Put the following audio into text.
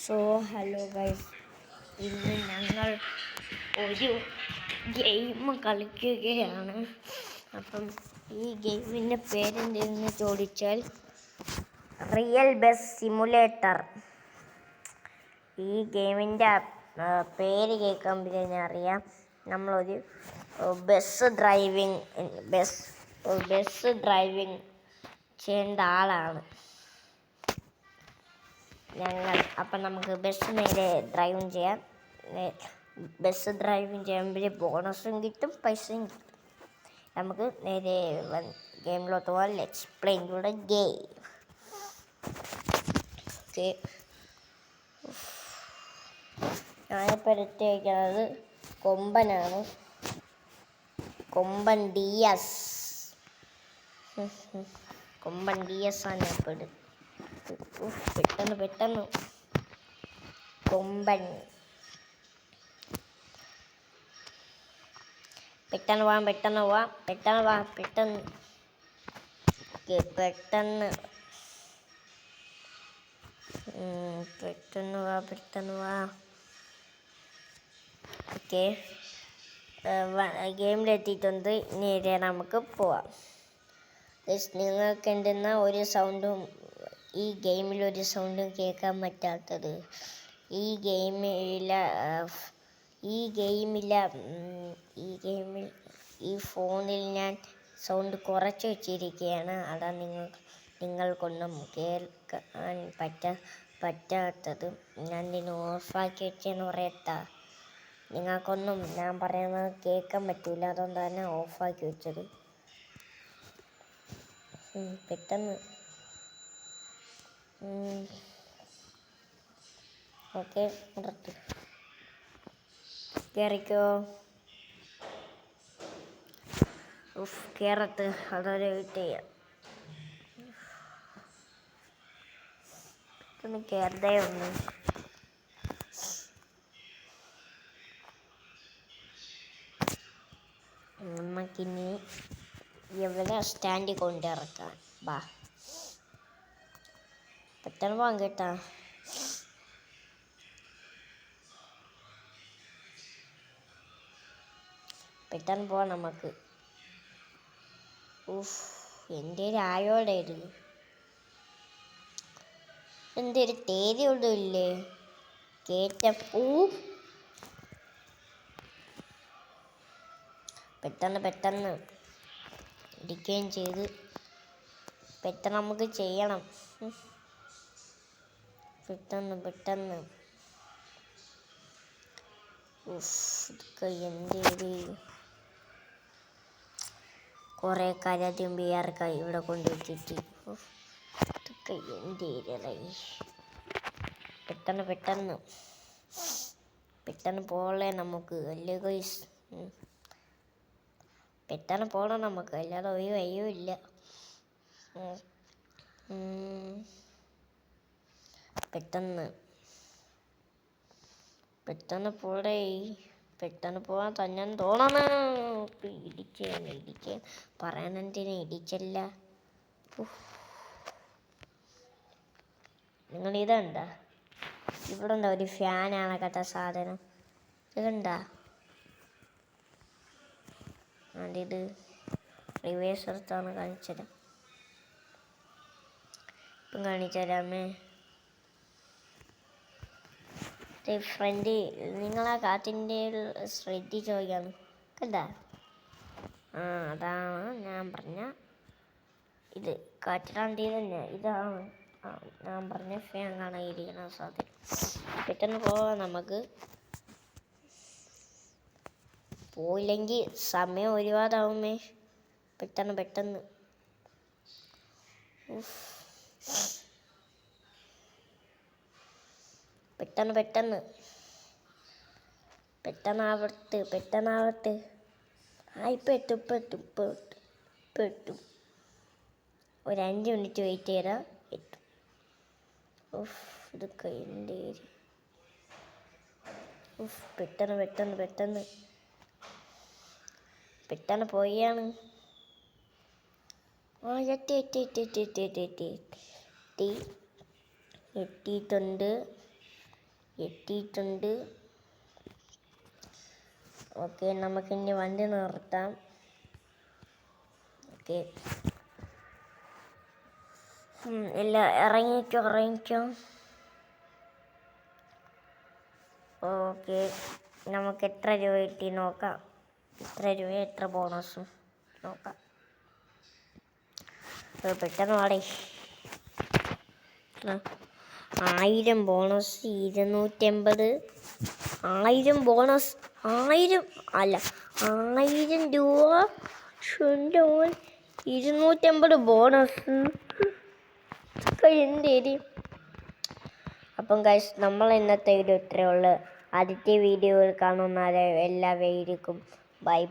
So hello guys, ഇന്ന് ഞങ്ങൾ ഒരു ഗെയിം കളിക്കുകയാണ്. അപ്പം ഈ ഗെയിമിൻ്റെ പേരെന്തെന്ന് ചോദിച്ചാൽ റിയൽ ബസ് സിമുലേറ്റർ. ഈ ഗെയിമിൻ്റെ പേര് കേൾക്കുമ്പോൾ തന്നെ അറിയാം നമ്മളൊരു ബസ് ഡ്രൈവിംഗ് ചെയ്യേണ്ട ആളാണ് ഞങ്ങൾ. അപ്പം നമുക്ക് ബസ് നേരെ ഡ്രൈവിങ് ചെയ്യാം. ബസ് ഡ്രൈവിങ് ചെയ്യുമ്പോൾ ബോണസും കിട്ടും, പൈസയും കിട്ടും. നമുക്ക് നേരെ ഗെയിമിലോട്ട് പോകാം. Let's play the game. Okay, ഞാനിപ്പോൾ എടുത്തേക്കുന്നത് കൊമ്പനാണ്. കൊമ്പൻ DS ആണ് ഇപ്പോൾ പെട്ടെന്ന് കൊമ്പൻ. പെട്ടെന്ന് വാ. ഓക്കെ, ഗെയിമിലെത്തിയിട്ടുണ്ട്. നേരെ നമുക്ക് പോവാം. നിങ്ങൾക്ക് എന്തെന്നാ ഒരു സൗണ്ടും ഈ ഗെയിമിലൊരു സൗണ്ടും കേൾക്കാൻ പറ്റാത്തത്? ഈ ഫോണിൽ ഞാൻ സൗണ്ട് കുറച്ച് വെച്ചിരിക്കുകയാണ്. അതാ നിങ്ങൾക്കൊന്നും കേൾക്കാൻ പറ്റാത്തത്. ഞാൻ ഇതിന് ഓഫാക്കി വെച്ചെന്ന് പറയട്ടാ. നിങ്ങൾക്കൊന്നും ഞാൻ പറയുന്നത് കേൾക്കാൻ പറ്റൂല, അതുകൊണ്ടാണ് ഓഫാക്കി വെച്ചത്. പെട്ടെന്ന് ഓക്കെ, കയറിക്കോ. കയറത്ത്, അതൊരു വെയിറ്റ് ചെയ്യാം. പെട്ടെന്ന് കയറതേ ഒന്ന്. നമുക്കിനി എവിടെ സ്റ്റാൻഡിൽ കൊണ്ടിറക്കാം. ബാ, പെട്ടെന്ന് പോകാൻ കേട്ടാ. പെട്ടെന്ന് പോവാം നമുക്ക്. എൻ്റെ ഒരു ആയോടെ ഇത് എന്തൊരു തേതിയൊന്നും ഇല്ലേ കേറ്റം. പെട്ടെന്ന് ഇരിക്കുകയും ചെയ്ത്. പെട്ടെന്ന് നമുക്ക് ചെയ്യണം. പെട്ടെന്ന് ഇതൊക്കെ എൻ്റെ ഒരു കുറേ കരതിമ്പിയാർക്ക ഇവിടെ കൊണ്ടുവച്ചിട്ട്. ഇതൊക്കെ എൻ്റെ ഇരളായി. പെട്ടെന്ന് പോകലേ നമുക്ക്, അല്ലേ ഗൈസ്? പെട്ടെന്ന് പോകണം നമുക്ക്, അല്ലാതെ ഒരു വഴിയും ഇല്ല. പെട്ടെന്ന് പോടേ. പെട്ടെന്ന് പോവാൻ തന്നെ തോന്നണം. ഇടിച്ചേ പറയാനെന്തിനാ ഇടിച്ചല്ല. നിങ്ങൾ ഇതുണ്ട, ഇവിടെ ഉണ്ടോ ഒരു ഫാനാണ് കേട്ട സാധനം? ഇതുണ്ടാ? ഇത് റിവേഴ്സ് എടുത്താണ് കാണിച്ചുതരാം. ഇപ്പം കാണിച്ചുതരാമേ. ഫ്രണ്ട് നിങ്ങളാ കാറ്റിൻ്റെ ശ്രദ്ധിച്ച് നോക്കിയാണ് കണ്ടാ? അതാണ് ഞാൻ പറഞ്ഞ ഇത്. കാറ്റിലാണ്ടി തന്നെ ഇതാണ് ഞാൻ പറഞ്ഞ ഫാൻ കാണാതിരിക്കുന്ന സാധനം. പെട്ടെന്ന് പോവാം നമുക്ക്. പോയില്ലെങ്കിൽ സമയം ഒരുപാടാവുമേ. പെട്ടെന്ന് പെട്ടെന്നാവട്ടെ. ഇപ്പം എത്തും. ഒരു 5 മിനിറ്റ് വെയിറ്റ് ചെയ്താൽ എത്തും. ഇതൊക്കെ എൻ്റെ പെട്ടെന്ന് പോയാണ്. എത്തി. എത്തിയിട്ടുണ്ട്. ഓക്കെ, നമുക്കിനി വണ്ടി നിർത്താം. ഓക്കെ, ഇല്ല, ഇറങ്ങിക്കോ. ഓക്കെ, നമുക്ക് എത്ര രൂപ കിട്ടി നോക്കാം. എത്ര ബോണസും നോക്കാം. പെട്ടെന്ന് പാടേ. 1000 ബോണസ്, 250, 1000 ബോണസ്, 1000 അല്ല 1000 രൂപ, 250 ബോണസ്. എന്തേരി. അപ്പം ഗൈസ്, നമ്മൾ ഇന്നത്തെ വീഡിയോ ഇത്രയേ ഉള്ളൂ. ആദ്യത്തെ വീഡിയോയിൽ കാണുന്ന എല്ലാ വീഡിയോക്കും ബൈ.